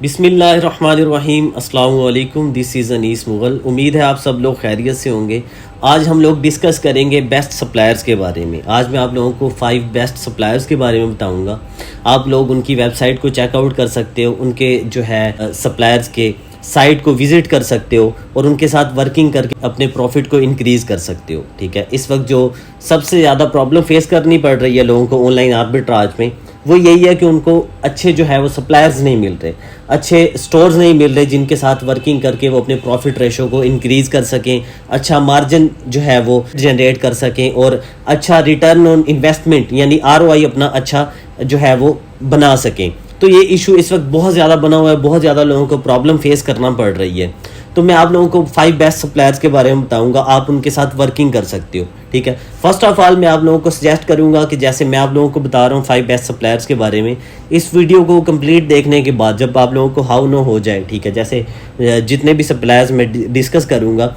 बिस्मिल्लाहिर्रहमानिर्रहीम अस्सलाम वालेकुम। This is Anees Mughal. उम्मीद है आप सब लोग खैरियत से होंगे। आज हम लोग डिस्कस करेंगे बेस्ट सप्लायर्स के बारे में। आज मैं आप लोगों को 5 बेस्ट सप्लायर्स के बारे में बताऊंगा। आप लोग उनकी वेबसाइट को चेकआउट कर सकते हो, उनके जो है सप्लायर्स के साइट को विज़िट कर सकते हो और उनके साथ वर्किंग करके अपने प्रॉफिट को इंक्रीज़ कर सकते हो। ठीक है, इस वक्त जो सबसे ज़्यादा प्रॉब्लम फेस करनी पड़ रही है लोगों को ऑनलाइन आर्बिट्राज में, वो यही है कि उनको अच्छे जो है वो सप्लायर्स नहीं मिल रहे, अच्छे स्टोर्स नहीं मिल रहे जिनके साथ वर्किंग करके वो अपने प्रॉफिट रेशो को इंक्रीज़ कर सकें, अच्छा मार्जिन जो है वो जनरेट कर सकें और अच्छा रिटर्न ऑन इन्वेस्टमेंट यानी आरओआई अपना अच्छा जो है वो बना सकें। तो ये इशू इस वक्त बहुत ज़्यादा बना हुआ है, बहुत ज़्यादा लोगों को प्रॉब्लम फेस करना पड़ रही है। तो मैं आप लोगों को 5 बेस्ट सप्लायर्स के बारे में बताऊंगा, आप उनके साथ वर्किंग कर सकते हो। ठीक है, फर्स्ट ऑफ ऑल मैं आप लोगों को सजेस्ट करूंगा कि जैसे मैं आप लोगों को बता रहा हूँ 5 बेस्ट सप्लायर्स के बारे में, इस वीडियो को कंप्लीट देखने के बाद जब आप लोगों को हाउ नो हो जाए, ठीक है, जैसे जितने भी सप्लायर्स मैं डिस्कस करूँगा,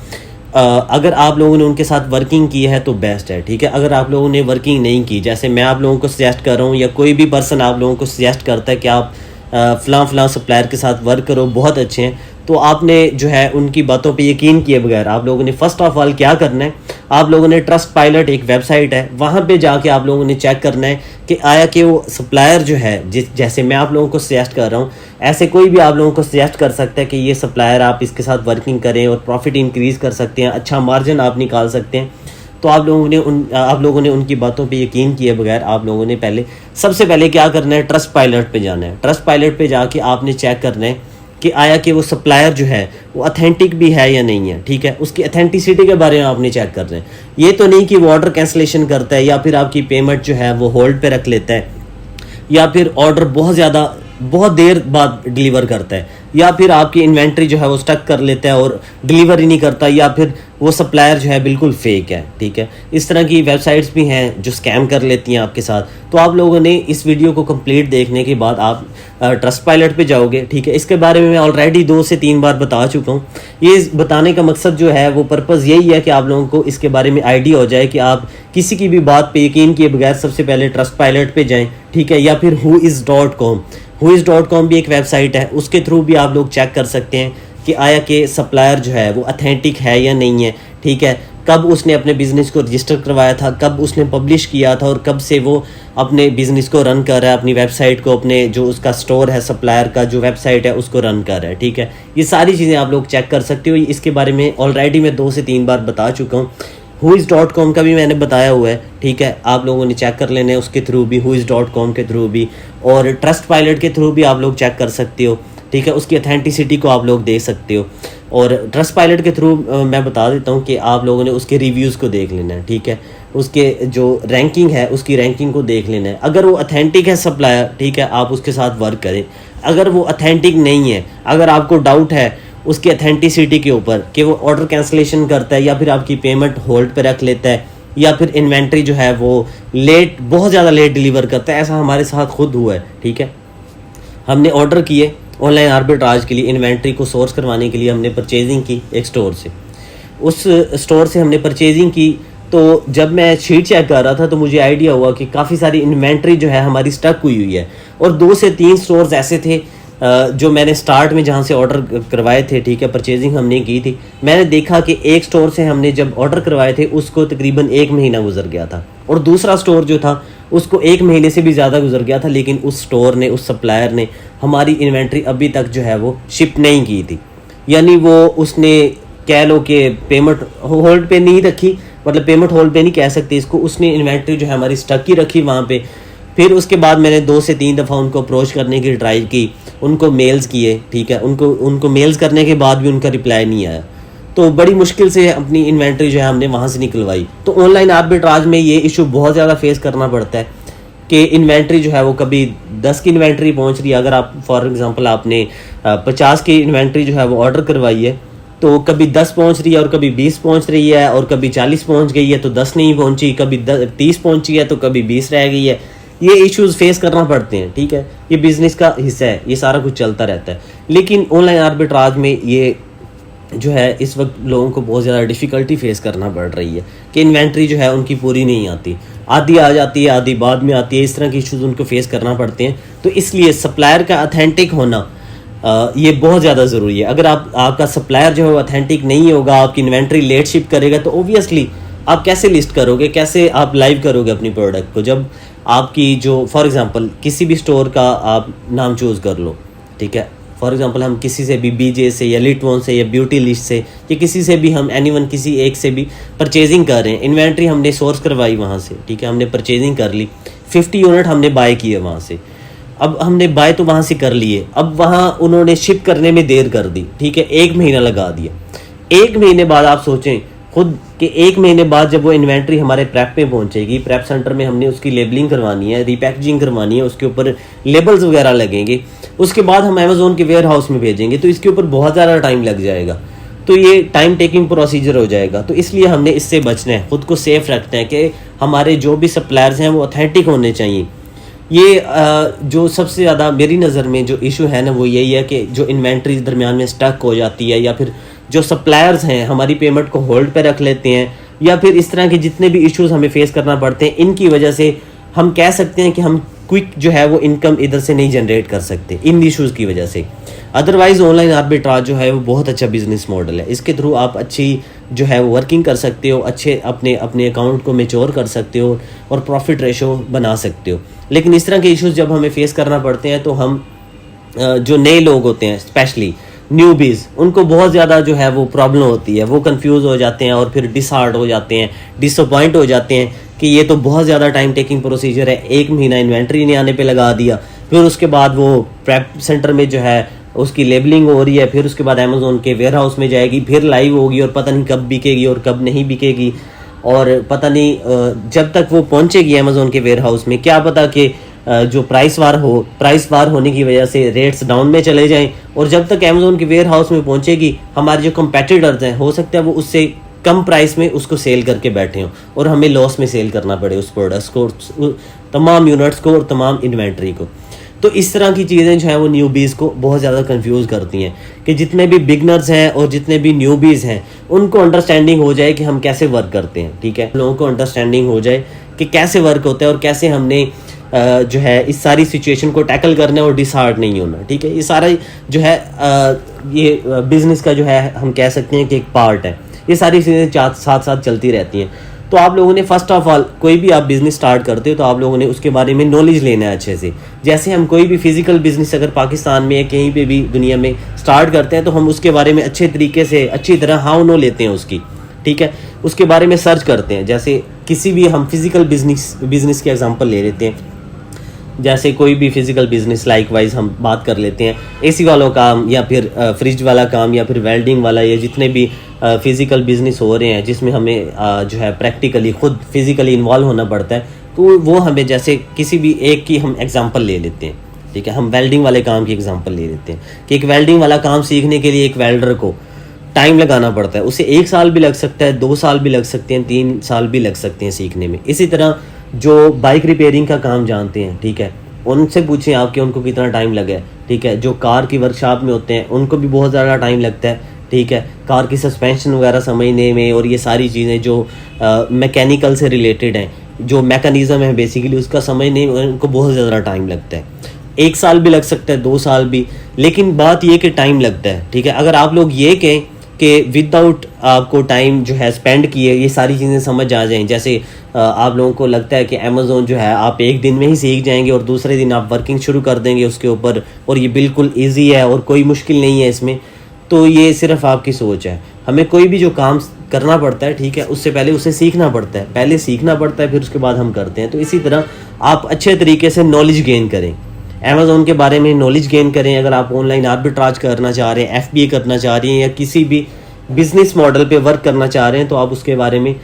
अगर आप लोगों ने उनके साथ वर्किंग की है तो बेस्ट है। ठीक है, अगर आप लोगों ने वर्किंग नहीं की, जैसे मैं आप लोगों को सजेस्ट कर रहा हूँ या कोई भी पर्सन आप लोगों को सजेस्ट करता है कि आप फ़लाँ सप्लायर के साथ वर्क करो, बहुत अच्छे हैं, तो आपने जो है उनकी बातों पे यकीन किए बगैर आप लोगों ने फर्स्ट ऑफ ऑल क्या करना है, आप लोगों ने ट्रस्ट पायलट एक वेबसाइट है, वहाँ पे जाके आप लोगों ने चेक करना है कि आया कि वो सप्लायर जो है जैसे मैं आप लोगों को सजेस्ट कर रहा हूँ, ऐसे कोई भी आप लोगों को सजेस्ट कर सकता है कि ये सप्लायर आप इसके साथ वर्किंग करें और प्रॉफिट इंक्रीज़ कर सकते हैं, अच्छा मार्जिन आप निकाल सकते हैं। तो आप लोगों ने उनकी बातों पे यकीन किए बगैर आप लोगों ने सबसे पहले क्या करना है, ट्रस्ट पायलट पे जाना है। ट्रस्ट पायलट पे जाके आपने चेक करना है कि आया कि वो सप्लायर जो है वो अथेंटिक भी है या नहीं है। ठीक है, उसकी अथेंटिसिटी के बारे में आपने चेक करना है। ये तो नहीं कि वो ऑर्डर कैंसलेशन करता है या फिर आपकी पेमेंट जो है वो होल्ड पे रख लेता है या फिर ऑर्डर बहुत देर बाद डिलीवर करता है या फिर आपकी इन्वेंट्री जो है वो स्टक कर लेता है और डिलीवर ही नहीं करता या फिर वो सप्लायर जो है बिल्कुल फेक है। ठीक है, इस तरह की वेबसाइट्स भी हैं जो स्कैम कर लेती हैं आपके साथ। तो आप लोगों ने इस वीडियो को कंप्लीट देखने के बाद आप ट्रस्ट पायलट पे जाओगे। ठीक है, इसके बारे में मैं ऑलरेडी 2 से 3 बार बता चुका हूँ। ये बताने का मकसद जो है वो पर्पज़ यही है कि आप लोगों को इसके बारे में आइडिया हो जाए कि आप किसी की भी बात पे यकीन किए बगैर सबसे पहले ट्रस्ट पायलट पे जाएँ। ठीक है, या फिर whois.com भी एक वेबसाइट है, उसके थ्रू भी आप लोग चेक कर सकते हैं कि आया कि सप्लायर जो है वो अथेंटिक है या नहीं है। ठीक है, कब उसने अपने बिज़नेस को रजिस्टर करवाया था, कब उसने पब्लिश किया था और कब से वो अपने बिज़नेस को रन कर रहा है, अपनी वेबसाइट को, अपने जो उसका स्टोर है सप्लायर का जो वेबसाइट है उसको रन कर रहा है। ठीक है, ये सारी चीज़ें आप लोग चेक कर सकते हो। इसके बारे में ऑलरेडी मैं 2 से 3 बार बता चुका हूँ। whois.com का भी मैंने बताया हुआ है। ठीक है, आप लोगों ने चेक कर लेना है उसके थ्रू भी, whois.com के थ्रू भी, और ट्रस्ट पायलट के थ्रू भी आप लोग चेक कर सकते हो। ठीक है, उसकी अथेंटिसिटी को आप लोग देख सकते हो। और ट्रस्ट पायलट के थ्रू मैं बता देता हूँ कि आप लोगों ने उसके रिव्यूज़ को देख लेना है। ठीक है, उसके जो रैंकिंग है उसकी रैंकिंग को देख लेना है। अगर वो अथेंटिक है सप्लायर, ठीक है, आप उसके साथ वर्क करें। अगर वो अथेंटिक नहीं है, अगर आपको डाउट है उसकी अथेंटिसिटी के ऊपर कि वो ऑर्डर कैंसलेशन करता है या फिर आपकी पेमेंट होल्ड पे रख लेता है या फिर इन्वेंट्री जो है वो बहुत ज़्यादा लेट डिलीवर करता है, ऐसा हमारे साथ खुद हुआ है। ठीक है, हमने ऑर्डर किए ऑनलाइन आर्बिट्राज के लिए, इन्वेंट्री को सोर्स करवाने के लिए हमने परचेजिंग की एक स्टोर से, उस स्टोर से हमने परचेजिंग की। तो जब मैं शीट चेक कर रहा था तो मुझे आइडिया हुआ कि काफ़ी सारी इन्वेंट्री जो है हमारी स्टक हुई है और 2 से 3 स्टोर्स ऐसे थे जो मैंने स्टार्ट में जहाँ से ऑर्डर करवाए थे। ठीक है, परचेजिंग हमने की थी, मैंने देखा कि एक स्टोर से हमने जब ऑर्डर करवाए थे उसको तकरीबन 1 महीना गुजर गया था और दूसरा स्टोर जो था उसको 1 महीने से भी ज़्यादा गुजर गया था, लेकिन उस स्टोर ने, उस सप्लायर ने हमारी इन्वेंट्री अभी तक जो है वो शिप नहीं की थी। यानी वो उसने कह लो कि पेमेंट होल्ड पे नहीं रखी, मतलब पेमेंट होल्ड पे नहीं कह सकते इसको, उसने इन्वेंट्री जो है हमारी स्टक ही रखी वहाँ पे। फिर उसके बाद मैंने 2 से 3 दफ़ा उनको अप्रोच करने की ट्राई की, उनको मेल्स किए। ठीक है, उनको मेल्स करने के बाद भी उनका रिप्लाई नहीं आया, तो बड़ी मुश्किल से अपनी इन्वेंट्री जो है हमने वहाँ से निकलवाई। तो ऑनलाइन आर्बिट्राज में ये इशू बहुत ज़्यादा फेस करना पड़ता है कि इन्वेंट्री जो है वो कभी 10 की इन्वेंट्री पहुँच रही है। अगर आप फॉर एग्जांपल आपने 50 की इन्वेंट्री जो है वो ऑर्डर करवाई है तो कभी 10 पहुँच रही है और कभी 20 पहुँच रही है और कभी 40 पहुँच गई है तो 10 नहीं पहुँची, कभी 30 पहुँची है तो कभी 20 रह गई है। ये इश्यूज फेस करना पड़ते हैं। ठीक है, ये बिज़नेस का हिस्सा है, ये सारा कुछ चलता रहता है। लेकिन ऑनलाइन आर्बिट्राज में ये जो है इस वक्त लोगों को बहुत ज़्यादा डिफ़िकल्टी फेस करना पड़ रही है कि इन्वेंट्री जो है उनकी पूरी नहीं आती, आधी आ जाती है, आधी बाद में आती है। इस तरह के इश्यूज उनको फेस करना पड़ते हैं। तो इसलिए सप्लायर का अथेंटिक होना ये बहुत ज़्यादा ज़रूरी है। अगर आपका सप्लायर जो है ऑथेंटिक नहीं होगा, आपकी इन्वेंट्री लेट शिप करेगा, तो ओबियसली आप कैसे लिस्ट करोगे, कैसे आप लाइव करोगे अपनी प्रोडक्ट को। जब आपकी जो फॉर एग्जांपल किसी भी स्टोर का आप नाम चूज़ कर लो, ठीक है, फॉर एग्जांपल हम किसी से भी बीजे से या लिटवॉन से या ब्यूटी लिस्ट से या किसी से भी हम एनीवन किसी एक से भी परचेजिंग कर रहे हैं, इन्वेंट्री हमने सोर्स करवाई वहाँ से, ठीक है, हमने परचेजिंग कर ली, 50 यूनिट हमने बाय किए वहाँ से। अब हमने बाय तो वहाँ से कर लिए, अब वहाँ उन्होंने शिप करने में देर कर दी, ठीक है, 1 महीना लगा दिया। 1 महीने बाद आप सोचें खुद कि 1 महीने बाद जब वो इन्वेंट्री हमारे प्रेप में पहुंचेगी, प्रेप सेंटर में हमने उसकी लेबलिंग करवानी है, रीपैकेजिंग करवानी है, उसके ऊपर लेबल्स वगैरह लगेंगे, उसके बाद हम अमेज़ोन के वेयर हाउस में भेजेंगे, तो इसके ऊपर बहुत ज़्यादा टाइम लग जाएगा, तो ये टाइम टेकिंग प्रोसीजर हो जाएगा। तो इसलिए हमने इससे बचना है, खुद को सेफ रखना है कि हमारे जो भी सप्लायर्स हैं वो ऑथेंटिक होने चाहिए। ये जो सबसे ज़्यादा मेरी नज़र में जो इशू है ना वो यही है कि जो इन्वेंट्री दरमियान में स्टक हो जाती है, या फिर जो सप्लायर्स हैं हमारी पेमेंट को होल्ड पे रख लेते हैं, या फिर इस तरह के जितने भी इश्यूज़ हमें फेस करना पड़ते हैं, इनकी वजह से हम कह सकते हैं कि हम क्विक जो है वो इनकम इधर से नहीं जनरेट कर सकते, इन इश्यूज़ की वजह से। अदरवाइज़ ऑनलाइन आर्बिट्राज जो है वो बहुत अच्छा बिजनेस मॉडल है, इसके थ्रू आप अच्छी जो है वो वर्किंग कर सकते हो, अच्छे अपने अपने अकाउंट को मेच्योर कर सकते हो और प्रॉफिट रेशो बना सकते हो। लेकिन इस तरह के इश्यूज़ जब हमें फेस करना पड़ते हैं तो हम जो नए लोग होते हैं स्पेशली न्यूबीज़, उनको बहुत ज़्यादा जो है वो प्रॉब्लम होती है, वो कंफ्यूज हो जाते हैं और फिर डिसहार्ट हो जाते हैं, डिसअपॉइंट हो जाते हैं कि ये तो बहुत ज़्यादा टाइम टेकिंग प्रोसीजर है, 1 महीना इन्वेंट्री नहीं आने पे लगा दिया, फिर उसके बाद वो प्रेप सेंटर में जो है उसकी लेबलिंग हो रही है, फिर उसके बाद अमेज़ोन के वेयर हाउस में जाएगी, फिर लाइव होगी और पता नहीं कब बिकेगी और कब नहीं बिकेगी, और पता नहीं जब तक वो पहुंचेगी अमेज़ोन के वेयर हाउस में क्या पता कि जो प्राइस वार होने की वजह से रेट्स डाउन में चले जाएं, और जब तक अमेज़ोन के वेयर हाउस में पहुंचेगी हमारे जो कंपेटिटर्स हैं हो सकता है वो उससे कम प्राइस में उसको सेल करके बैठे हों और हमें लॉस में सेल करना पड़े उस प्रोडक्ट्स को, तमाम यूनिट्स को और तमाम इन्वेंट्री को। तो इस तरह की चीज़ें जो है वो न्यूबीज़ को बहुत ज़्यादा कंफ्यूज करती हैं कि जितने भी बिगनर्स हैं और जितने भी न्यूबीज़ हैं उनको अंडरस्टैंडिंग हो जाए कि हम कैसे वर्क करते हैं, ठीक है, लोगों को अंडरस्टैंडिंग हो जाए कि कैसे वर्क होता है और कैसे हमने जो है इस सारी सिचुएशन को टैकल करना है और डिसहार्ट नहीं होना, ठीक है। ये सारा जो है ये बिज़नेस का जो है हम कह सकते हैं कि एक पार्ट है, ये सारी चीज़ें साथ साथ चलती रहती हैं। तो आप लोगों ने फर्स्ट ऑफ ऑल कोई भी आप बिज़नेस स्टार्ट करते हो तो आप लोगों ने उसके बारे में नॉलेज लेना है अच्छे से। जैसे हम कोई भी फिजिकल बिज़नेस अगर पाकिस्तान में या कहीं पे भी दुनिया में स्टार्ट करते हैं तो हम उसके बारे में अच्छे तरीके से अच्छी तरह हाउ नो लेते हैं उसकी, ठीक है, उसके बारे में सर्च करते हैं। जैसे किसी भी हम फिजिकल बिजनेस के एग्जांपल ले लेते हैं, जैसे कोई भी फिजिकल बिजनेस लाइक वाइज हम बात कर लेते हैं, एसी वालों काम या फिर फ्रिज वाला काम या फिर वेल्डिंग वाला, या जितने भी फिजिकल बिजनेस हो रहे हैं जिसमें हमें जो है प्रैक्टिकली खुद फिजिकली इन्वॉल्व होना पड़ता है, तो वो हमें जैसे किसी भी एक की हम एग्जांपल ले लेते हैं, ठीक है, हम वेल्डिंग वाले काम की एग्जांपल ले लेते हैं कि एक वेल्डिंग वाला काम सीखने के लिए एक वेल्डर को टाइम लगाना पड़ता है, उसे 1 साल भी लग सकता है, 2 साल भी लग सकते हैं, 3 साल भी लग सकते हैं सीखने में। इसी तरह जो बाइक रिपेयरिंग का काम जानते हैं, ठीक है, उनसे पूछें आप कि उनको कितना टाइम लगा है, ठीक है। जो कार की वर्कशॉप में होते हैं उनको भी बहुत ज़्यादा टाइम लगता है, ठीक है, कार की सस्पेंशन वगैरह समझने में, और ये सारी चीज़ें जो मैकेनिकल से रिलेटेड हैं, जो मैकेनिज़्म है बेसिकली उसका समझने में उनको बहुत ज़्यादा टाइम लगता है। 1 साल भी लग सकता है, 2 साल भी, लेकिन बात ये कि टाइम लगता है, ठीक है। अगर आप लोग ये कहें कि विदाउट आपको टाइम जो है स्पेंड किए ये सारी चीज़ें समझ आ जाएं, जैसे आप लोगों को लगता है कि अमेज़ोन जो है आप 1 दिन में ही सीख जाएंगे और दूसरे दिन आप वर्किंग शुरू कर देंगे उसके ऊपर और ये बिल्कुल ईजी है और कोई मुश्किल नहीं है इसमें, तो ये सिर्फ आपकी सोच है। हमें कोई भी जो काम करना पड़ता है, ठीक है, उससे पहले उसे सीखना पड़ता है, पहले सीखना पड़ता है फिर उसके बाद हम करते हैं। तो इसी तरह आप अच्छे तरीके से नॉलेज गेन करें, अमेज़ोन के बारे में नॉलेज गेन करें। अगर आप ऑनलाइन आर्बिट्राज करना चाह रहे हैं, FBA करना चाह रही हैं या किसी भी बिजनेस मॉडल पे वर्क करना चाह रहे हैं तो आप उसके बारे में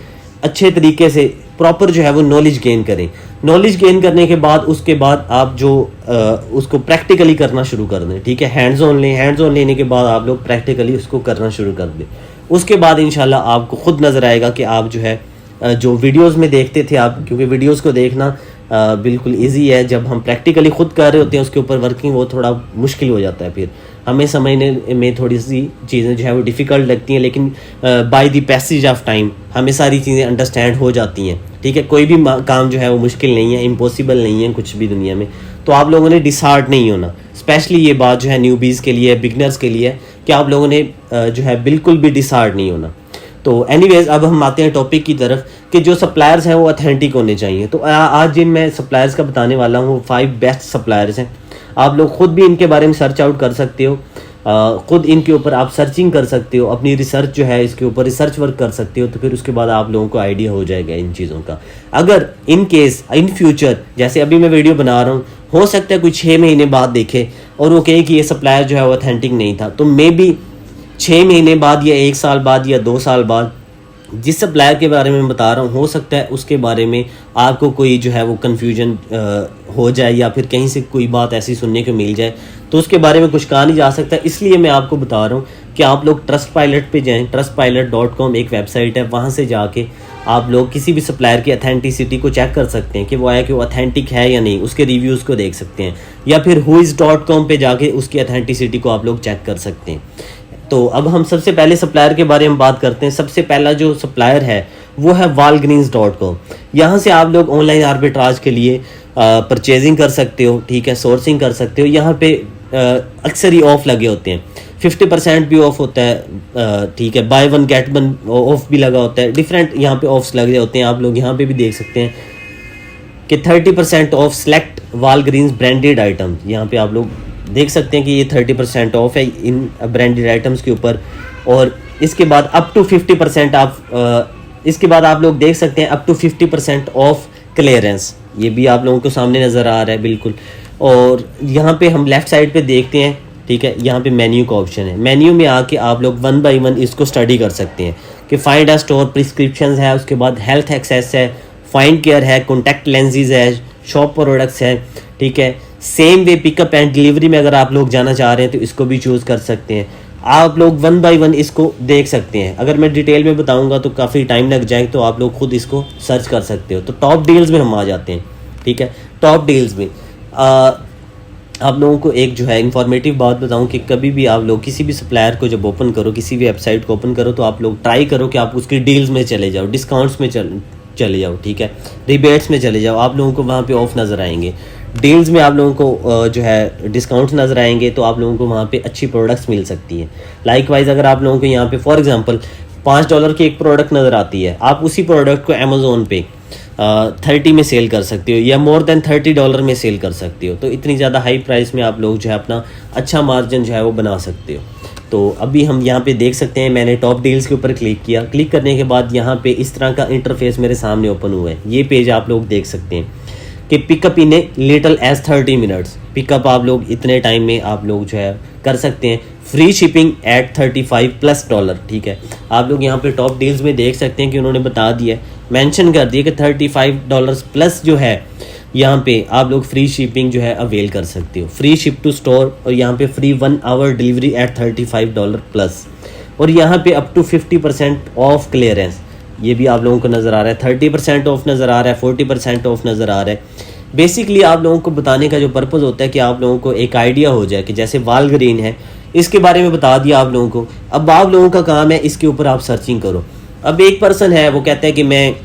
अच्छे तरीके से प्रॉपर जो है वो नॉलेज गेन करें। नॉलेज गेन करने के बाद उसके बाद आप जो उसको प्रैक्टिकली करना शुरू कर दें, ठीक है, हैंड्स ऑन लें। हैंड्स ऑन लेने के बाद आप लोग प्रैक्टिकली उसको करना शुरू कर दें। उसके बाद इंशाल्लाह आपको खुद नज़र आएगा कि आप जो है जो वीडियोस में देखते थे आप, क्योंकि वीडियोस को देखना बिल्कुल इजी है, जब हम प्रैक्टिकली खुद कर रहे होते हैं उसके ऊपर वर्किंग वो थोड़ा मुश्किल हो जाता है, फिर हमें समझने में थोड़ी सी चीज़ें जो है वो डिफ़िकल्ट लगती हैं, लेकिन by the passage of time हमें सारी चीज़ें अंडरस्टैंड हो जाती हैं, ठीक है। कोई भी काम जो है वो मुश्किल नहीं है, इम्पॉसिबल नहीं है कुछ भी दुनिया में। तो आप लोगों ने डिसहार्ट नहीं होना, स्पेशली ये बात जो है न्यूबीज़ के लिए, बिगनर्स के लिए, कि आप लोगों ने जो है बिल्कुल भी डिसहार्ड नहीं होना। तो एनीवेज अब हम आते हैं टॉपिक की तरफ कि जो सप्लायर्स हैं वो ऑथेंटिक होने चाहिए। तो आज जिन मैं सप्लायर्स का बताने वाला हूँ 5 बेस्ट सप्लायर्स हैं। आप लोग खुद भी इनके बारे में सर्च आउट कर सकते हो, खुद इनके ऊपर आप सर्चिंग कर सकते हो, अपनी रिसर्च जो है इसके ऊपर रिसर्च वर्क कर सकते हो। तो फिर उसके बाद आप लोगों को आइडिया हो जाएगा इन चीज़ों का। अगर इन केस इन फ्यूचर जैसे अभी मैं वीडियो बना रहा हूँ, हो सकता है कोई 6 महीने बाद देखे और वो कहे कि ये सप्लायर जो है वो ऑथेंटिक नहीं था, तो मे बी 6 महीने बाद या 1 साल बाद या 2 साल बाद जिस सप्लायर के बारे में बता रहा हूँ, हो सकता है उसके बारे में आपको कोई जो है वो कन्फ्यूजन हो जाए या फिर कहीं से कोई बात ऐसी सुनने को मिल जाए, तो उसके बारे में कुछ कहा नहीं जा सकता। इसलिए मैं आपको बता रहा हूँ कि आप लोग Trustpilot पे जाएं। Trustpilot.com एक वेबसाइट है, वहाँ से जाके आप लोग किसी भी सप्लायर की अथेंटिसिटी को चेक कर सकते हैं कि वो है कि वो अथेंटिक है या नहीं, उसके रिव्यूज़ को देख सकते हैं, या फिर whois.com पे जाके उसकी अथेंटिसिटी को आप लोग चेक कर सकते हैं। तो अब हम सबसे पहले सप्लायर के बारे में बात करते हैं। सबसे पहला जो सप्लायर है वो है walgreens.com। यहाँ से आप लोग ऑनलाइन आर्बिट्राज के लिए परचेजिंग कर सकते हो, ठीक है, सोर्सिंग कर सकते हो। यहाँ पे अक्सर ही ऑफ लगे होते हैं, 50% भी ऑफ होता है, ठीक है, by one get one of भी लगा होता है, डिफरेंट यहाँ पे ऑफ्स लगे होते हैं। आप लोग यहाँ पे भी देख सकते हैं कि 30% of select Walgreens branded item. यहाँ पे आप लोग देख सकते हैं कि ये 30% ऑफ है इन ब्रांडेड आइटम्स के ऊपर। और इसके बाद अप टू 50% आप इसके बाद आप लोग देख सकते हैं अप टू 50% ऑफ क्लियरेंस, ये भी आप लोगों को सामने नज़र आ रहा है बिल्कुल। और यहाँ पे हम लेफ़्ट साइड पे देखते हैं, ठीक है, यहाँ पे मेन्यू का ऑप्शन है। मेन्यू में आके आप लोग 1 बाय 1 इसको स्टडी कर सकते हैं कि फाइंड अ स्टोर, प्रिस्क्रिप्शन है, उसके बाद हेल्थ एक्सेस है, फाइंड केयर है, कॉन्टैक्ट लेंसेज है, शॉप प्रोडक्ट्स है, ठीक है। Same way pickup and delivery में अगर आप लोग जाना चाह रहे हैं तो इसको भी चूज़ कर सकते हैं। आप लोग 1 बाय 1 इसको देख सकते हैं। अगर मैं डिटेल में बताऊंगा तो काफ़ी टाइम लग जाए, तो आप लोग खुद इसको सर्च कर सकते हो। तो टॉप डील्स में हम आ जाते हैं, ठीक है। टॉप डील्स में आप लोगों को एक जो है इन्फॉर्मेटिव बात बताऊं कि कभी भी आप लोग किसी भी सप्लायर को जब ओपन करो, किसी भी वेबसाइट को ओपन करो, तो आप लोग ट्राई करो कि आप उसकी डील्स में चले जाओ, डिस्काउंट्स में चले जाओ, ठीक है, रिबेट्स में चले जाओ। आप लोगों को वहाँ पे ऑफ नज़र आएंगे, डील्स में आप लोगों को जो है डिस्काउंट्स नज़र आएंगे, तो आप लोगों को वहाँ पे अच्छी प्रोडक्ट्स मिल सकती हैं। लाइकवाइज अगर आप लोगों को यहाँ पे फॉर एग्जांपल $5 की एक प्रोडक्ट नज़र आती है, आप उसी प्रोडक्ट को अमेज़ोन पे 30 में सेल कर सकते हो या मोर देन $30 में सेल कर सकते हो। तो इतनी ज़्यादा हाई प्राइस में आप लोग जो है अपना अच्छा मार्जिन जो है वो बना सकते हो। तो अभी हम यहाँ पे देख सकते हैं, मैंने टॉप डील्स के ऊपर क्लिक किया। क्लिक करने के बाद यहाँ पे इस तरह का इंटरफेस मेरे सामने ओपन हुआ है। ये पेज आप लोग देख सकते हैं कि pickup in a little as 30 minutes, pickup आप लोग इतने टाइम में आप लोग जो है कर सकते हैं। फ्री शिपिंग एट $35+, ठीक है। आप लोग यहाँ पे टॉप डील्स में देख सकते हैं कि उन्होंने बता दिया, मेंशन कर दिया कि $35 प्लस जो है यहाँ पे आप लोग फ्री शिपिंग जो है अवेल कर सकते हो, फ्री शिप टू स्टोर, और यहाँ पे free 1 hour delivery at $35 plus. और यहाँ पे अप टू 50% ऑफ क्लियरेंस, ये भी आप लोगों को नज़र आ रहा है, 30% ऑफ नज़र आ रहा है, 40% ऑफ नज़र आ रहा है। बेसिकली आप लोगों को बताने का जो पर्पज़ होता है कि आप लोगों को एक आइडिया हो जाए कि जैसे वालग्रीन है, इसके बारे में बता दिया आप लोगों को। अब आप लोगों का काम है इसके ऊपर आप सर्चिंग करो। अब एक पर्सन है वो कहता है कि मैं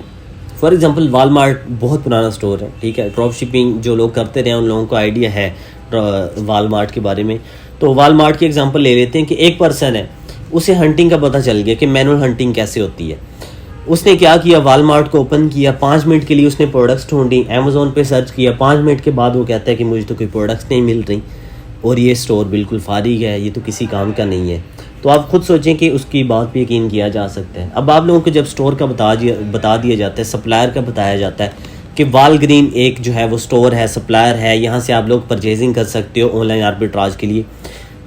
फॉर एग्जांपल वालमार्ट बहुत पुराना स्टोर है, ठीक है, ड्रॉप शिपिंग जो लोग करते रहे उन लोगों को आइडिया है वालमार्ट के बारे में। तो वालमार्ट की एग्जांपल ले लेते हैं कि एक पर्सन है, उसे हंटिंग का पता चल गया कि मैनुअल हंटिंग कैसे होती है। उसने क्या किया, वालमार्ट को ओपन किया, 5 मिनट के लिए उसने प्रोडक्ट्स ढूंढी, अमेज़ोन पे सर्च किया, 5 मिनट के बाद वो कहता है कि मुझे तो कोई प्रोडक्ट्स नहीं मिल रही और ये स्टोर बिल्कुल फारिग है, ये तो किसी काम का नहीं है। तो आप खुद सोचें कि उसकी बात पे यकीन किया जा सकता है। अब आप लोगों को जब स्टोर का बता दिया जाता है, सप्लायर का बताया जाता है कि वालग्रीन एक जो है वो स्टोर है, सप्लायर है, यहाँ से आप लोग परचेजिंग कर सकते हो ऑनलाइन आर्बिट्राज के लिए,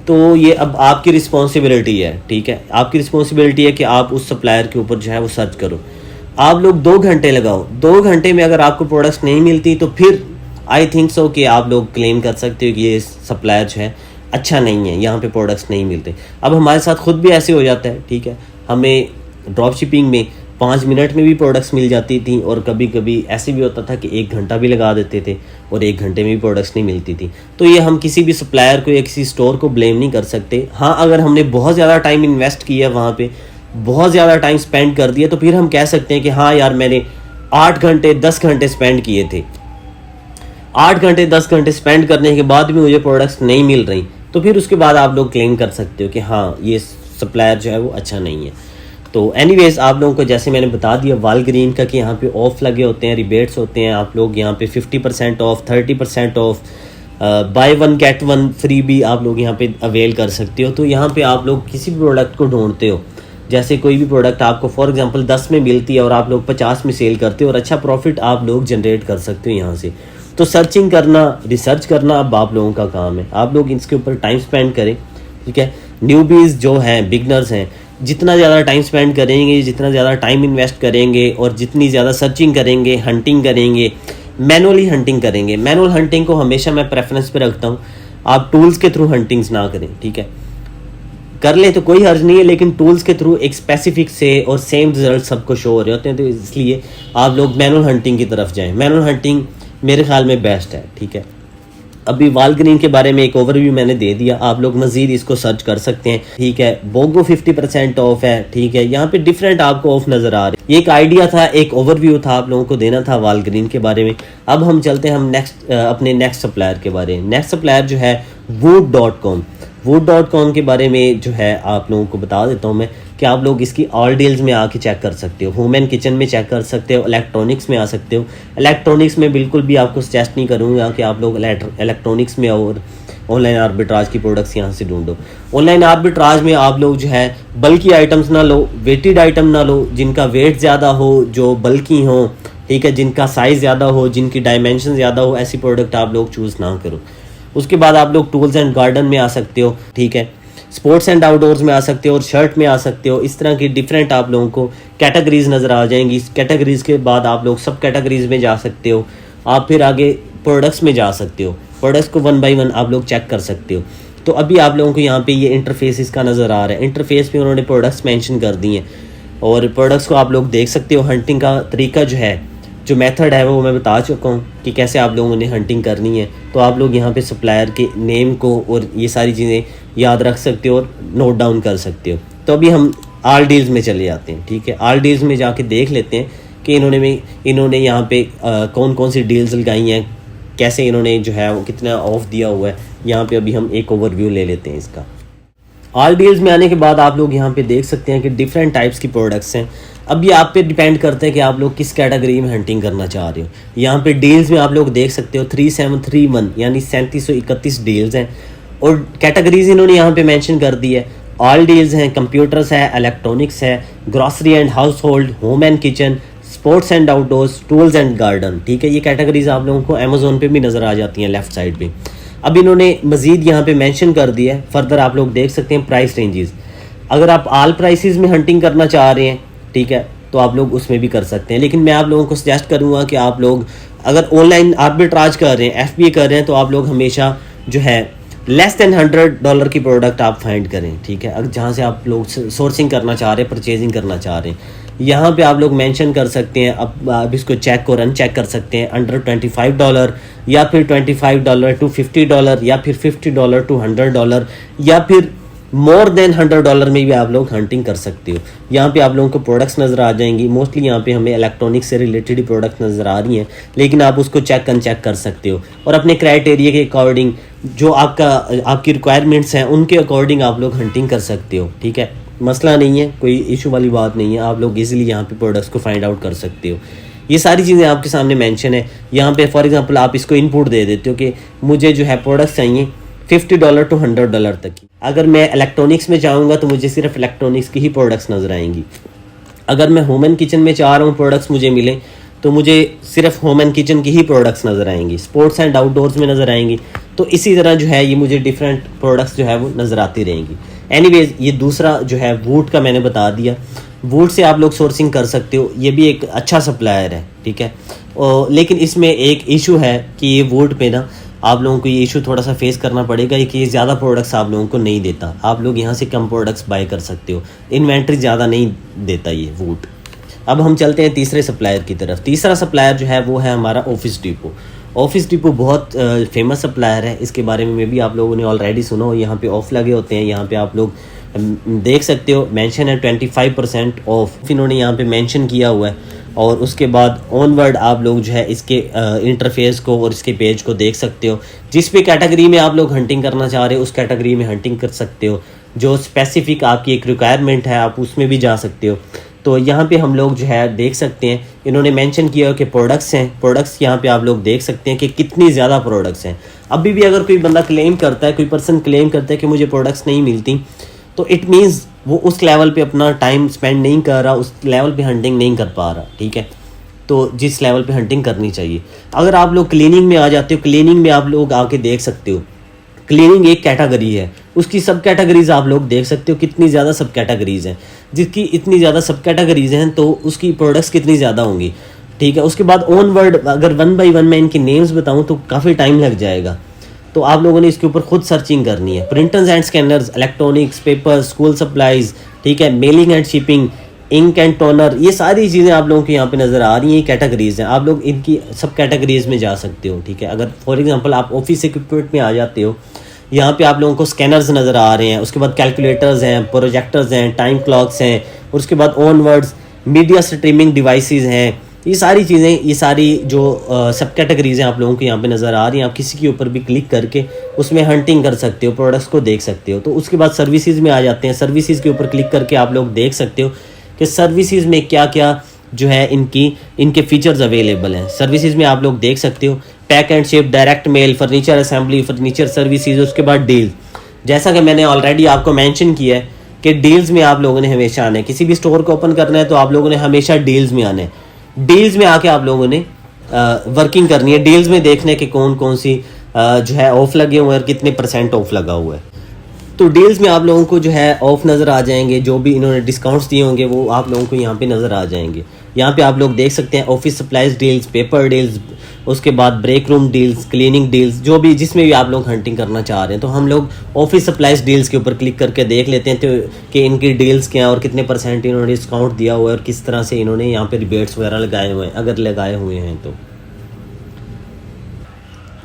तो ये अब आपकी रिस्पॉन्सिबिलिटी है, ठीक है, आपकी रिस्पॉन्सिबिलिटी है कि आप उस सप्लायर के ऊपर जो है वो सर्च करो। आप लोग 2 घंटे लगाओ, 2 घंटे में अगर आपको प्रोडक्ट्स नहीं मिलती तो फिर आई थिंक सो कि आप लोग क्लेम कर सकते हो कि ये सप्लायर जो है अच्छा नहीं है, यहाँ पे प्रोडक्ट्स नहीं मिलते। अब हमारे साथ खुद भी ऐसे हो जाता है, ठीक है, हमें ड्रॉप शिपिंग में 5 मिनट में भी प्रोडक्ट्स मिल जाती थी और कभी कभी ऐसे भी होता था कि 1 घंटा भी लगा देते थे और 1 घंटे में भी प्रोडक्ट्स नहीं मिलती थी। तो ये हम किसी भी सप्लायर को या किसी स्टोर को ब्लेम नहीं कर सकते। हाँ, अगर हमने बहुत ज़्यादा टाइम इन्वेस्ट किया, वहाँ पे बहुत ज़्यादा टाइम स्पेंड कर दिया, तो फिर हम कह सकते हैं कि हाँ यार मैंने 8 घंटे 10 घंटे स्पेंड किए थे। 8 घंटे 10 घंटे स्पेंड करने के बाद भी मुझे प्रोडक्ट्स नहीं मिल रही, तो फिर उसके बाद आप लोग क्लेम कर सकते हो कि हाँ ये सप्लायर जो है वो अच्छा नहीं है। तो एनीवेज आप लोगों को जैसे मैंने बता दिया वालग्रीन का कि यहाँ पे ऑफ लगे होते हैं, रिबेट्स होते हैं, आप लोग यहाँ पे 50% of, 30% of, by one get one free भी आप लोग यहाँ पे अवेल कर सकते हो। तो यहाँ पे आप लोग किसी भी प्रोडक्ट को ढूंढते हो, जैसे कोई भी प्रोडक्ट आपको फॉर एग्जांपल 10 में मिलती है और आप लोग 50 में सेल करते हो और अच्छा प्रॉफिट आप लोग जनरेट कर सकते हो यहाँ से। तो सर्चिंग करना, रिसर्च करना अब आप लोगों का काम है, आप लोग इसके ऊपर टाइम स्पेंड करें, ठीक है। न्यूबीज़ जो हैं, बिगनर्स हैं, जितना ज़्यादा टाइम स्पेंड करेंगे, जितना ज़्यादा टाइम इन्वेस्ट करेंगे और जितनी ज़्यादा सर्चिंग करेंगे, हंटिंग करेंगे, मैनुअली हंटिंग करेंगे। मैनुअल हंटिंग को हमेशा मैं प्रेफरेंस पे रखता हूँ, आप टूल्स के थ्रू हंटिंग्स ना करें, ठीक है। कर ले तो कोई हर्ज नहीं है, लेकिन टूल्स के थ्रू एक स्पेसिफिक से और सेम रिजल्ट सबको शो हो रहे होते हैं, तो इसलिए आप लोग मैनुअल हंटिंग की तरफ जाएं। मैनुअल हंटिंग मेरे ख्याल में बेस्ट है, ठीक है। अभी वालग्रीन के बारे में एक ओवरव्यू मैंने दे दिया, आप लोग मजीद इसको सर्च कर सकते हैं, ठीक है। बोगो 50% ऑफ है, ठीक है। यहाँ पे डिफरेंट आपको ऑफ नजर आ रहे हैं। ये एक आइडिया था, एक ओवरव्यू था आप लोगों को देना था वालग्रीन के बारे में। अब हम चलते हैं हम अपने नेक्स्ट सप्लायर के बारे में। नेक्स्ट सप्लायर जो है wood.com। wood.com के बारे में जो है आप लोगों को बता देता हूँ मैं कि आप लोग इसकी ऑल डील्स में आके चेक कर सकते हो, होम एंड किचन में चेक कर सकते हो, इलेक्ट्रॉनिक्स में आ सकते हो। इलेक्ट्रॉनिक्स में बिल्कुल भी आपको सजेस्ट नहीं करूँगा कि आप लोग इलेक्ट्रॉनिक्स में और ऑनलाइन आर्बिट्राज की प्रोडक्ट्स यहाँ से ढूंढो। ऑनलाइन आर्बिट्राज में आप लोग जो है बल्कि आइटम्स ना लो, वेटेड आइटम ना लो, जिनका वेट ज़्यादा हो, जो बल्कि हो, ठीक है, जिनका साइज़ ज़्यादा हो, जिनकी डायमेंशन ज़्यादा हो, ऐसी प्रोडक्ट आप लोग चूज़ ना करो। उसके बाद आप लोग टूल्स एंड गार्डन में आ सकते हो, ठीक है, स्पोर्ट्स एंड आउटडोर्स में आ सकते हो और शर्ट में आ सकते हो। इस तरह की डिफरेंट आप लोगों को कैटेगरीज नज़र आ जाएंगी। इस कैटेगरीज के बाद आप लोग सब कैटेगरीज में जा सकते हो। आप फिर आगे प्रोडक्ट्स में जा सकते हो, प्रोडक्ट्स को 1 बाय 1 आप लोग चेक कर सकते हो। तो अभी आप लोगों को यहाँ पे ये इंटरफेस इसका नज़र आ रहा है। इंटरफेस पे उन्होंने प्रोडक्ट्स मेंशन कर दिए हैं और प्रोडक्ट्स को आप लोग देख सकते हो। हंटिंग का तरीका जो है, जो मेथड है वो मैं बता चुका हूँ कि कैसे आप लोगों ने हंटिंग करनी है। तो आप लोग यहाँ पे सप्लायर के नेम को और ये सारी चीज़ें याद रख सकते हो और नोट डाउन कर सकते हो। तो अभी हम आल डील्स में चले जाते हैं, ठीक है। आल डील्स में जाके देख लेते हैं कि इन्होंने यहाँ पे कौन कौन सी डील्स लगाई हैं, कैसे इन्होंने जो है वो कितना ऑफ दिया हुआ है। यहाँ पे अभी हम एक ओवरव्यू ले लेते हैं इसका। ऑल डील्स में आने के बाद आप लोग यहाँ पे देख सकते हैं कि डिफरेंट टाइप्स की प्रोडक्ट्स हैं। अब ये आप पे डिपेंड करता है कि आप लोग किस कैटेगरी में हंटिंग करना चाह रहे हो। यहाँ पे डील्स में आप लोग देख सकते हो 3731 यानी 3731 डील्स हैं और कैटेगरीज इन्होंने यहाँ पे मेंशन कर दी है। ऑल डील्स हैं, कंप्यूटर्स है, इलेक्ट्रॉनिक्स है, grocery and house hold, home and kitchen, sports and outdoors, tools and garden, ठीक है। ये कैटेगरीज आप लोगों को अमेजोन पे भी नज़र आ जाती हैं लेफ्ट साइड पे। अब इन्होंने मजीद यहाँ पे मेंशन कर दिया है, फर्दर आप लोग देख सकते हैं प्राइस रेंजेस। अगर आप ऑल प्राइसेस में हंटिंग करना चाह रहे हैं, ठीक है, तो आप लोग उसमें भी कर सकते हैं। लेकिन मैं आप लोगों को सजेस्ट करूंगा कि आप लोग अगर ऑनलाइन आर्बिट्राज कर रहे हैं, एफबीए कर रहे हैं, तो आप लोग हमेशा जो है लेस देन $100 की प्रोडक्ट आप फाइंड करें, ठीक है। अगर जहाँ से आप लोग सोर्सिंग करना चाह रहे हैं, परचेजिंग करना चाह रहे हैं, यहाँ पे आप लोग मेंशन कर सकते हैं। अब आप इसको चेक और अनचेक कर सकते हैं। अंडर $25 या फिर $25 to $50 या फिर $50 to $100 या फिर मोर देन $100 में भी आप लोग हंटिंग कर सकते हो। यहाँ पे आप लोगों को प्रोडक्ट्स नज़र आ जाएंगी। मोस्टली यहाँ पे हमें इलेक्ट्रॉनिक्स से रिलेटेड ही प्रोडक्ट्स नज़र आ रही हैं, लेकिन आप उसको चेक अनचेक कर सकते हो और अपने क्राइटेरिया के अकॉर्डिंग जो आपकी रिक्वायरमेंट्स हैं उनके अकॉर्डिंग आप लोग हंटिंग कर सकते हो, ठीक है। मसला नहीं है, कोई इशू वाली बात नहीं है। आप लोग इजीली यहाँ पे प्रोडक्ट्स को फाइंड आउट कर सकते हो। ये सारी चीज़ें आपके सामने मेंशन है। यहाँ पे फॉर एग्जांपल आप इसको इनपुट दे देते हो कि मुझे जो है प्रोडक्ट्स चाहिए $50 to $100 तक की। अगर मैं इलेक्ट्रॉनिक्स में जाऊँगा तो मुझे सिर्फ इलेक्ट्रॉनिक्स की ही प्रोडक्ट्स नज़र आएंगी। अगर मैं होम एंड किचन में चाह रहा हूँ प्रोडक्ट्स मुझे मिले तो मुझे सिर्फ होम एंड किचन की ही प्रोडक्ट्स नज़र आएंगी। स्पोर्ट्स एंड आउटडोर्स में नज़र आएंगी। तो इसी तरह जो है ये मुझे डिफरेंट प्रोडक्ट्स जो है वो नज़र आती रहेंगी। एनीवेज ये दूसरा जो है वूड का मैंने बता दिया। वूड से आप लोग सोर्सिंग कर सकते हो, ये भी एक अच्छा सप्लायर है, ठीक है। लेकिन इसमें एक इशू है कि ये वूड पे ना आप लोगों को ये इशू थोड़ा सा फेस करना पड़ेगा कि ये ज़्यादा प्रोडक्ट्स आप लोगों को नहीं देता। आप लोग यहाँ से कम प्रोडक्ट्स बाय कर सकते हो, इन्वेंट्री ज़्यादा नहीं देता ये वूड। अब हम चलते हैं तीसरे सप्लायर की तरफ। तीसरा सप्लायर जो है वो है हमारा ऑफिस डिपो। ऑफिस डिपो बहुत फेमस सप्लायर है, इसके बारे में भी आप लोगों ने ऑलरेडी सुना हो। यहाँ पे ऑफ लगे होते हैं, यहाँ पे आप लोग देख सकते हो मेंशन है 25% ऑफ इन्होंने यहाँ पे मेंशन किया हुआ है। और उसके बाद ऑनवर्ड आप लोग जो है इसके इंटरफेस को और इसके पेज को देख सकते हो। जिस भी कैटेगरी में आप लोग हंटिंग करना चाह रहे हो उस कैटेगरी में हंटिंग कर सकते हो। जो स्पेसिफिक आपकी एक रिक्वायरमेंट है आप उसमें भी जा सकते हो। तो यहाँ पे हम लोग जो है देख सकते हैं, इन्होंने मेंशन किया हो कि प्रोडक्ट्स हैं। प्रोडक्ट्स यहाँ पे आप लोग देख सकते हैं कि कितनी ज़्यादा प्रोडक्ट्स हैं। अभी भी अगर कोई बंदा क्लेम करता है, कोई पर्सन क्लेम करता है कि मुझे प्रोडक्ट्स नहीं मिलती, तो इट मीन्स वो उस लेवल पे अपना टाइम स्पेंड नहीं कर रहा, उस लेवल पे हंटिंग नहीं कर पा रहा, ठीक है। तो जिस लेवल पे हंटिंग करनी चाहिए। अगर आप लोग क्लीनिंग में आ जाते हो, क्लीनिंग में आप लोग आके देख सकते हो। क्लीनिंग एक कैटेगरी है, उसकी सब कैटेगरीज आप लोग देख सकते हो कितनी ज़्यादा सब कैटेगरीज हैं। जिसकी इतनी ज़्यादा सब कैटेगरीज हैं तो उसकी प्रोडक्ट्स कितनी ज़्यादा होंगी, ठीक है। उसके बाद ऑन वर्ड अगर वन बाई वन मैं इनके नेम्स बताऊँ तो काफ़ी टाइम लग जाएगा। तो आप लोगों ने इसके ऊपर खुद सर्चिंग करनी है। Printers and scanners, electronics, paper, school supplies, ठीक है, mailing and shipping, ink and toner, ये सारी चीज़ें आप लोगों को यहाँ पे नज़र आ रही हैं। कैटेगरीज हैं, आप लोग इनकी सब कैटेगरीज में जा सकते हो, ठीक है। अगर फॉर एग्जांपल आप ऑफिस इक्विपमेंट में आ जाते हो, यहाँ पे आप लोगों को स्कैनर्स नज़र आ रहे हैं। उसके बाद कैलकुलेटर्स हैं, प्रोजेक्टर्स हैं, टाइम क्लॉक्स हैं, और उसके बाद ऑनवर्ड्स मीडिया स्ट्रीमिंग डिवाइसेस हैं। ये सारी चीज़ें, ये सारी जो सब कैटेगरीज हैं आप लोगों को यहाँ पे नज़र आ रही हैं। आप किसी के ऊपर भी क्लिक करके उसमें हंटिंग कर सकते हो, प्रोडक्ट्स को देख सकते हो। तो उसके बाद सर्विसेज में आ जाते हैं। सर्विसेज के ऊपर क्लिक करके आप लोग देख सकते हो कि सर्विसेज में क्या क्या जो है इनके फीचर्स अवेलेबल हैं। सर्विसेज में आप लोग देख सकते हो pack and ship, direct mail, furniture assembly, furniture services. उसके बाद डील, जैसा कि मैंने ऑलरेडी आपको मेंशन किया है कि डील्स में आप लोगों ने हमेशा आना है। किसी भी स्टोर को ओपन करना है तो आप लोगों ने हमेशा डील्स में आना है। डील्स में आके आप लोगों ने वर्किंग करनी है। डील्स में देखने के कौन कौन सी जो है ऑफ लगे हुए हैं और कितने % ऑफ लगा हुआ है। तो डील्स में आप लोगों को जो है ऑफ नज़र आ जाएंगे। जो भी इन्होंने डिस्काउंट्स दिए होंगे वो आप लोगों को यहाँ पे नज़र आ जाएंगे। यहाँ पे आप लोग देख सकते हैं office supplies deals, paper deals, उसके बाद break room deals, cleaning deals, जो भी जिसमें भी आप लोग हंटिंग करना चाह रहे हैं। तो हम लोग ऑफिस सप्लाईज डील्स के ऊपर क्लिक करके देख लेते हैं तो कि इनकी डील्स क्या और कितने % इन्होंने डिस्काउंट दिया हुआ है और किस तरह से इन्होंने यहाँ पे रिबेट्स वगैरह लगाए हुए हैं, अगर लगाए हुए हैं तो।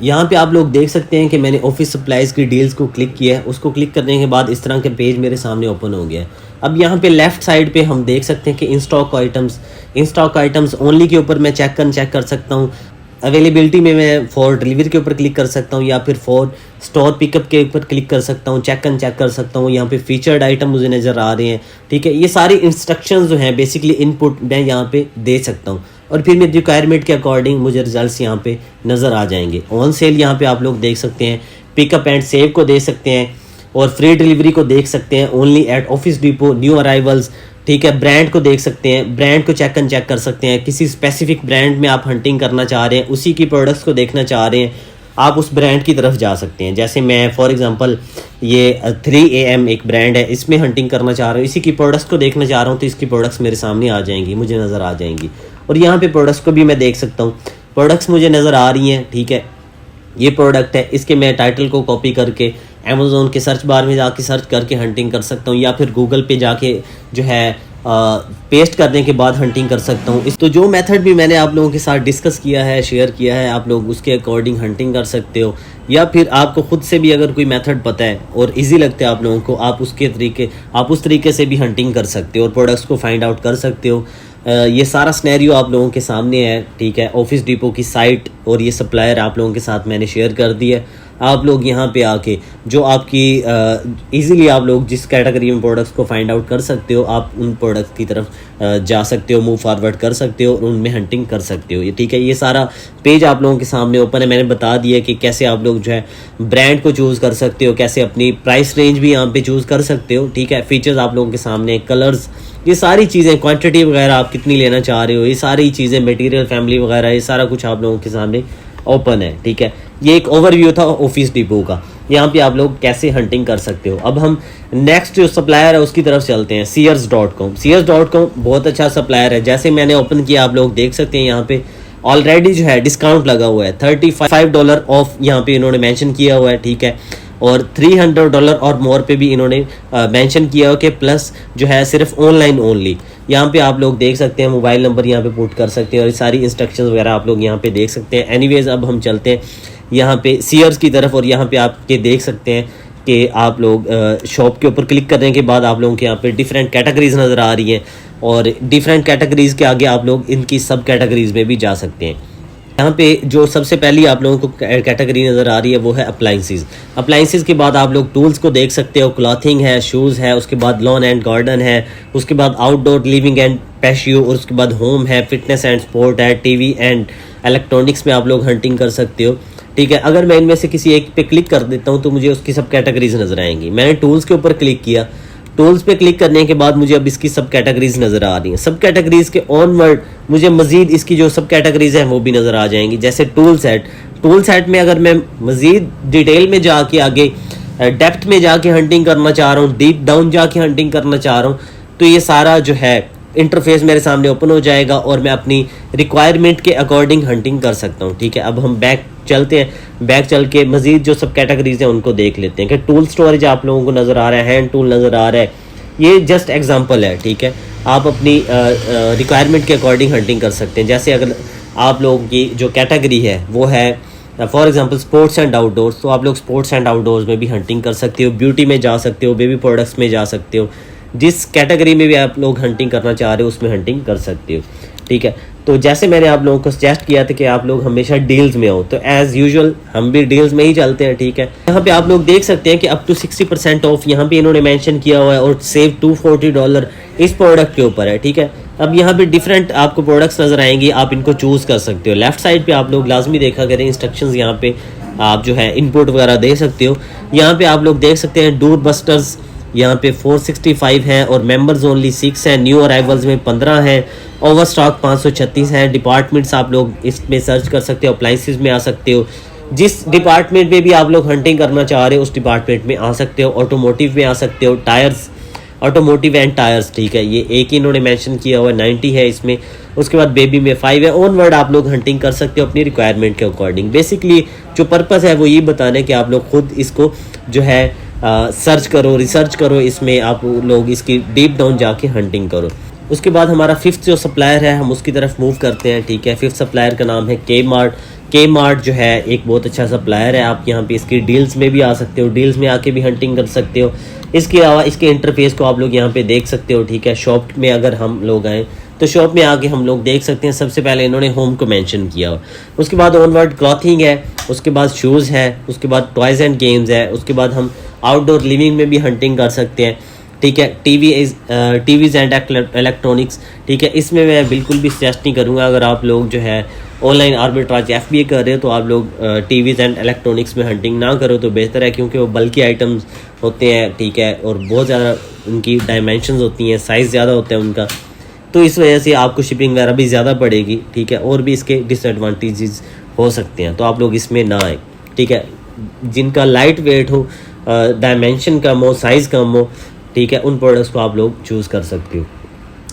यहाँ पे आप लोग देख सकते हैं कि मैंने ऑफिस सप्लाईज की डील्स को क्लिक किया है। उसको क्लिक करने के बाद इस तरह के पेज मेरे सामने ओपन हो गया है। अब यहाँ पे लेफ्ट साइड पे हम देख सकते हैं कि इन स्टॉक आइटम्स ओनली के ऊपर मैं चेक कर सकता हूँ। अवेलेबिलिटी में मैं फॉर डिलीवरी के ऊपर क्लिक कर सकता हूँ या फिर फॉर स्टोर पिकअप के ऊपर क्लिक कर सकता हूँ, चेक कर सकता हूँ। यहाँ पे फीचर्ड आइटम मुझे नज़र आ रहे हैं, ठीक है। ये सारी इंस्ट्रक्शंस जो हैं बेसिकली इनपुट मैं यहाँ पे दे सकता हूँ और फिर मेरी रिक्वायरमेंट के अकॉर्डिंग मुझे रिजल्ट्स यहाँ पे नज़र आ जाएंगे। ऑन सेल यहाँ पे आप लोग देख सकते हैं, पिकअप एंड सेव को देख सकते हैं और फ्री डिलीवरी को देख सकते हैं, only at office depot, new arrivals, ठीक है। ब्रांड को देख सकते हैं, ब्रांड को चेक कर सकते हैं। किसी स्पेसिफिक ब्रांड में आप हंटिंग करना चाह रहे हैं, उसी की प्रोडक्ट्स को देखना चाह रहे हैं, आप उस ब्रांड की तरफ जा सकते हैं। जैसे मैं फॉर एग्जांपल ये 3AM एक ब्रांड है, इसमें हंटिंग करना चाह रहा हूँ, इसी की प्रोडक्ट्स को देखना चाह रहा हूँ, तो इसकी प्रोडक्ट्स मेरे सामने आ जाएंगी, मुझे नज़र आ जाएंगी। और यहाँ पे प्रोडक्ट्स को भी मैं देख सकता हूँ, प्रोडक्ट्स मुझे नज़र आ रही हैं, ठीक है। ये प्रोडक्ट है, इसके मैं टाइटल को कॉपी करके अमेज़ोन के सर्च बार में जाके सर्च करके हंटिंग कर सकता हूँ या फिर गूगल पे जाके जो है पेस्ट करने के बाद हंटिंग कर सकता हूँ। तो जो मेथड भी मैंने आप लोगों के साथ डिस्कस किया है, शेयर किया है, आप लोग उसके अकॉर्डिंग हंटिंग कर सकते हो या फिर आपको खुद से भी अगर कोई मेथड पता है और इजी लगता है आप लोगों को, आप उस तरीके से भी हंटिंग कर सकते हो और प्रोडक्ट्स को फाइंड आउट कर सकते हो। ये सारा स्नैरियो आप लोगों के सामने है, ठीक है। ऑफिस डिपो की साइट और ये सप्लायर आप लोगों के साथ मैंने शेयर कर दिया है। आप लोग यहाँ पे आके जो आपकी इजीली आप लोग जिस कैटेगरी में प्रोडक्ट्स को फाइंड आउट कर सकते हो, आप उन प्रोडक्ट्स की तरफ जा सकते हो, मूव फॉरवर्ड कर सकते हो और उनमें हंटिंग कर सकते हो। ये ठीक है, ये सारा पेज आप लोगों के सामने ओपन है। मैंने बता दिया कि कैसे आप लोग जो है ब्रांड को चूज़ कर सकते हो, कैसे अपनी प्राइस रेंज भी यहाँ पे चूज़ कर सकते हो, ठीक है। फीचर्स आप लोगों के सामने, कलर्स, ये सारी चीज़ें, क्वांटिटी वगैरह आप कितनी लेना चाह रहे हो, ये सारी चीज़ें, मटेरियल, फैमिली वगैरह, ये सारा कुछ आप लोगों के सामने ओपन है, ठीक है। ये एक ओवरव्यू था ऑफिस डिपो का, यहाँ पे आप लोग कैसे हंटिंग कर सकते हो। अब हम नेक्स्ट जो सप्लायर है उसकी तरफ चलते हैं, Sears.com। Sears.com बहुत अच्छा सप्लायर है। जैसे मैंने ओपन किया, आप लोग देख सकते हैं यहाँ पे ऑलरेडी जो है डिस्काउंट लगा हुआ है, $35 ऑफ यहाँ पे इन्होंने मेंशन किया हुआ है, ठीक है। और $300 और मोर पे भी इन्होंने मेंशन किया हो कि प्लस जो है सिर्फ ऑनलाइन ओनली। यहाँ पे आप लोग देख सकते हैं, मोबाइल नंबर यहाँ पे पुट कर सकते हैं और सारी इंस्ट्रक्शंस वगैरह आप लोग यहाँ पे देख सकते हैं। एनीवेज अब हम चलते हैं यहाँ पे सीयर्स की तरफ और यहाँ पे आपके देख सकते हैं कि आप लोग शॉप के ऊपर क्लिक करने के बाद आप लोगों के यहाँ पे डिफरेंट कैटेगरीज नज़र आ रही हैं और डिफरेंट कैटेगरीज़ के आगे आप लोग इनकी सब कैटेगरीज़ में भी जा सकते हैं। यहाँ पे जो सबसे पहली आप लोगों को कैटेगरी नज़र आ रही है वो है अप्लाइंसेस। अप्लाइंसेस के बाद आप लोग टूल्स को देख सकते हो, क्लॉथिंग है, शूज़ है, उसके बाद लॉन एंड गार्डन है, उसके बाद आउटडोर लिविंग एंड पैशियो, और उसके बाद होम है, फिटनेस एंड स्पोर्ट है, टीवी एंड इलेक्ट्रॉनिक्स में आप लोग हंटिंग कर सकते हो। ठीक है, अगर मैं इनमें से किसी एक पे क्लिक कर देता हूँ तो मुझे उसकी सब कैटेगरीज नज़र आएंगी। मैंने टूल्स के ऊपर क्लिक किया, टूल्स पे क्लिक करने के बाद मुझे अब इसकी सब कैटेगरीज नज़र आ रही हैं। सब कैटेगरीज के ऑनवर्ड मुझे मजीद इसकी जो सब कैटेगरीज हैं वो भी नज़र आ जाएंगी। जैसे टूल सेट में अगर मैं मजीद डिटेल में जाके आगे डेप्थ में जाके हंटिंग करना चाह रहा हूँ, डीप डाउन जाके हंटिंग करना चाह रहा हूँ, तो ये सारा जो है इंटरफेस मेरे सामने ओपन हो जाएगा और मैं अपनी रिक्वायरमेंट के अकॉर्डिंग हंटिंग कर सकता हूँ। ठीक है, अब हम बैक चलते हैं, बैक चल के मजीद जो सब कैटेगरीज हैं उनको देख लेते हैं कि टूल स्टोरेज आप लोगों को नज़र आ रहा है, हैंड टूल नज़र आ रहा है, ये जस्ट एग्जांपल है। ठीक है, आप अपनी रिक्वायरमेंट के अकॉर्डिंग हंटिंग कर सकते हैं। जैसे अगर आप लोगों की जो कैटेगरी है वो है for example sports and outdoors, तो आप लोग स्पोर्ट्स एंड आउटडोर्स में भी हंटिंग कर सकते हो, ब्यूटी में जा सकते हो, बेबी प्रोडक्ट्स में जा सकते हो, जिस कैटेगरी में भी आप लोग हंटिंग करना चाह रहे हो उसमें हंटिंग कर सकते हो। ठीक है, तो जैसे मैंने आप लोगों को सजेस्ट किया था कि आप लोग हमेशा डील्स में हो, तो एज़ यूजुअल हम भी डील्स में ही चलते हैं। ठीक है, यहाँ पे आप लोग देख सकते हैं कि अप टू 60% ऑफ यहाँ पे इन्होंने मेंशन किया हुआ है और सेव $240 इस प्रोडक्ट के ऊपर है। ठीक है, अब यहाँ पे डिफरेंट आपको प्रोडक्ट्स नज़र आएंगी, आप इनको चूज़ कर सकते हो। लेफ्ट साइड पे आप लोग लाजमी देखा करें, इंस्ट्रक्शंस यहाँ पे आप जो है इनपुट वगैरह दे सकते हो। यहाँ पे आप लोग देख सकते हैं डोर बस्टर्स यहाँ पे 465 है और मेंबर्स ओनली 6 हैं, न्यू अराइवल्स में 15 हैं, ओवर स्टॉक 536 हैं। डिपार्टमेंट्स आप लोग इसमें सर्च कर सकते हो, अप्लाइंसेस में आ सकते हो, जिस डिपार्टमेंट में भी आप लोग हंटिंग करना चाह रहे हो उस डिपार्टमेंट में आ सकते हो। ऑटोमोटिव में आ सकते हो, टायर्स, ऑटोमोटिव एंड टायर्स। ठीक है, ये एक ही इन्होंने मेंशन किया हुआ है, 90 है इसमें। उसके बाद बेबी में 5 है। ऑनवर्ड आप लोग हंटिंग कर सकते हो अपनी रिक्वायरमेंट के अकॉर्डिंग। बेसिकली जो पर्पस है वो ये बताना है कि आप लोग खुद इसको जो है सर्च करो, रिसर्च करो, इसमें आप लोग इसकी डीप डाउन जाके हंटिंग करो। उसके बाद हमारा फिफ्थ जो सप्लायर है हम उसकी तरफ मूव करते हैं। ठीक है, फिफ्थ सप्लायर का नाम है के मार्ट जो है एक बहुत अच्छा सप्लायर है। आप यहाँ पे इसकी डील्स में भी आ सकते हो, डील्स में आके भी हंटिंग कर सकते हो। इसके अलावा इसके इंटरफेस को आप लोग यहाँ पे देख सकते हो। ठीक है, शॉप में अगर हम लोग आएँ तो शॉप में आके हम लोग देख सकते हैं। सबसे पहले इन्होंने होम को मेंशन किया हुआ, उसके बाद ऑनवर्ड क्लॉथिंग है, उसके बाद शूज़ है, उसके बाद टॉयज़ एंड गेम्स है, उसके बाद हम आउटडोर लिविंग में भी हंटिंग कर सकते हैं। ठीक है, टीवीज़ एंड इलेक्ट्रॉनिक्स। ठीक है, इसमें मैं बिल्कुल भी सजेस्ट नहीं करूँगा, अगर आप लोग जो है ऑनलाइन आर्बिट्राज FBA कर रहे हो तो आप लोग टीवीज़ एंड इलेक्ट्रॉनिक्स में हंटिंग ना करो तो बेहतर है, क्योंकि वो बल्कि आइटम्स होते हैं। ठीक है, और बहुत ज़्यादा उनकी डायमेंशंस होती हैं, साइज़ ज़्यादा होता है उनका, तो इस वजह से आपको शिपिंग वगैरह भी ज़्यादा पड़ेगी। ठीक है, और भी इसके डिसएडवांटेजेस हो सकते हैं, तो आप लोग इसमें ना आए। ठीक है, जिनका लाइट वेट हो, डायमेंशन कम हो, साइज़ कम हो, ठीक है, उन प्रोडक्ट्स को आप लोग चूज़ कर सकते हो।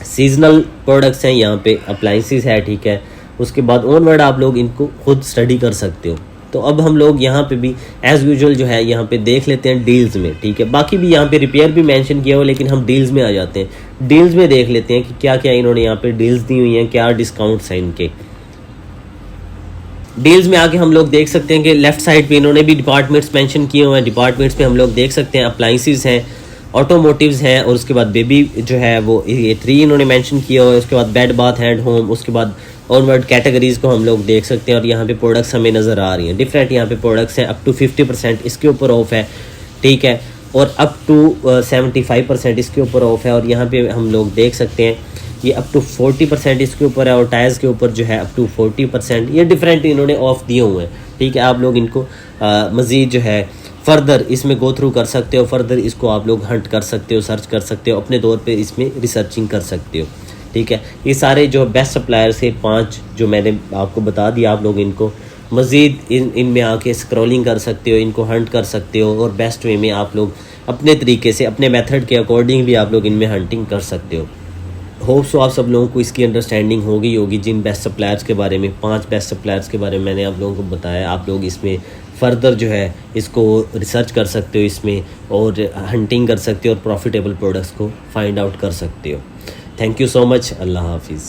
सीजनल प्रोडक्ट्स हैं यहाँ पे, अप्लाइंसेस है। ठीक है, उसके बाद ऑनवर्ड आप लोग इनको खुद स्टडी कर सकते हो। तो अब हम लोग यहाँ पे भी एज़ यूजुअल जो है यहाँ पे देख लेते हैं डील्स में। ठीक है, बाकी भी यहाँ पे रिपेयर भी मेंशन किया हुआ, लेकिन हम डील्स में आ जाते हैं। डील्स में देख लेते हैं कि क्या क्या इन्होंने यहाँ पे डील्स दी हुई हैं, क्या डिस्काउंट्स हैं इनके। डील्स में आके हम लोग देख सकते हैं कि लेफ्ट साइड पे इन्होंने भी डिपार्टमेंट्स मेंशन किए हुए हैं। डिपार्टमेंट्स में हम लोग देख सकते हैं अप्लाइंसेस हैं, ऑटोमोटिव्स हैं, और उसके बाद बेबी जो है वो ये 3 इन्होंने मेंशन किया हुआ है। उसके बाद बेड बाथ एंड होम, उसके बाद ऑनवर्ड कैटेगरीज़ को हम लोग देख सकते हैं। और यहाँ पे प्रोडक्ट्स हमें नज़र आ रही हैं, डिफरेंट यहाँ पे प्रोडक्ट्स हैं। अप टू 50% इसके ऊपर ऑफ है। ठीक है, और अप टू 75% इसके ऊपर ऑफ है। और यहाँ पे हम लोग देख सकते हैं ये अप टू 40% इसके ऊपर है, और टायर्स के ऊपर जो है अप टू 40%। ये डिफरेंट इन्होंने ऑफ दिए हुए हैं। ठीक है, आप लोग इनको मज़ीद जो है फर्दर इसमें गो थ्रू कर सकते हो, फर्दर इसको आप लोग हंट कर सकते हो, सर्च कर सकते हो, अपने दौर पे इसमें रिसर्चिंग कर सकते हो। ठीक है, ये सारे जो बेस्ट सप्लायर से 5 जो मैंने आपको बता दिया, आप लोग इनको मज़ीद इनमें आके स्क्रॉलिंग कर सकते हो, इनको हंट कर सकते हो, और बेस्ट वे में आप लोग अपने तरीके से, अपने मेथड के अकॉर्डिंग भी आप लोग इनमें हंटिंग कर सकते हो। होप सो आप सब लोगों को इसकी अंडरस्टैंडिंग होगी जिन बेस्ट सप्लायर्स के बारे में, 5 बेस्ट सप्लायर्स के बारे में मैंने आप लोगों को बताया। आप लोग इसमें फ़र्दर जो है इसको रिसर्च कर सकते हो इसमें, और हंटिंग कर सकते हो, और प्रॉफिटेबल प्रोडक्ट्स को फाइंड आउट कर सकते हो। Thank you so much. अल्लाह हाफिज़।